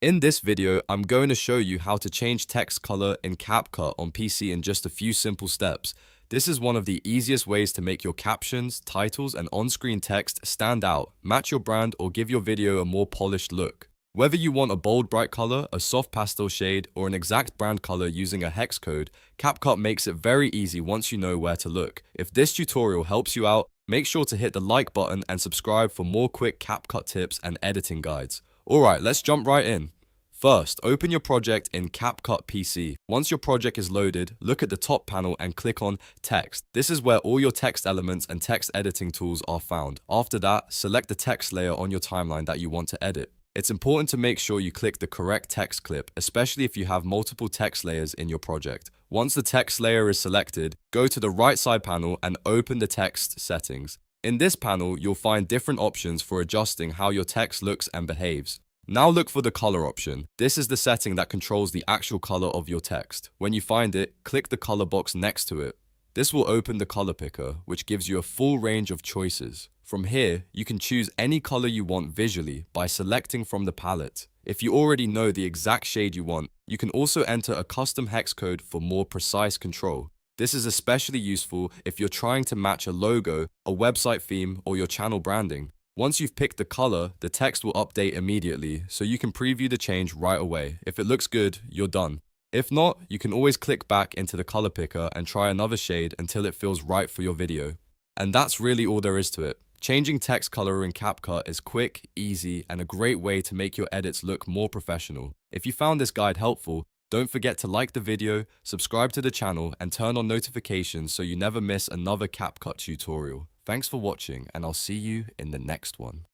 In this video, I'm going to show you how to change text color in CapCut on PC in just a few simple steps. This is one of the easiest ways to make your captions, titles, and on-screen text stand out, match your brand, or give your video a more polished look. Whether you want a bold bright color, a soft pastel shade, or an exact brand color using a hex code, CapCut makes it very easy once you know where to look. If this tutorial helps you out, make sure to hit the like button and subscribe for more quick CapCut tips and editing guides. Alright, let's jump right in. First, open your project in CapCut PC. Once your project is loaded, look at the top panel and click on Text. This is where all your text elements and text editing tools are found. After that, select the text layer on your timeline that you want to edit. It's important to make sure you click the correct text clip, especially if you have multiple text layers in your project. Once the text layer is selected, go to the right side panel and open the text settings. In this panel, you'll find different options for adjusting how your text looks and behaves. Now look for the color option. This is the setting that controls the actual color of your text. When you find it, click the color box next to it. This will open the color picker, which gives you a full range of choices. From here, you can choose any color you want visually by selecting from the palette. If you already know the exact shade you want, you can also enter a custom hex code for more precise control. This is especially useful if you're trying to match a logo, a website theme, or your channel branding. Once you've picked the color, the text will update immediately, so you can preview the change right away. If it looks good, you're done. If not, you can always click back into the color picker and try another shade until it feels right for your video. And that's really all there is to it. Changing text color in CapCut is quick, easy, and a great way to make your edits look more professional. If you found this guide helpful, don't forget to like the video, subscribe to the channel, and turn on notifications so you never miss another CapCut tutorial. Thanks for watching, and I'll see you in the next one.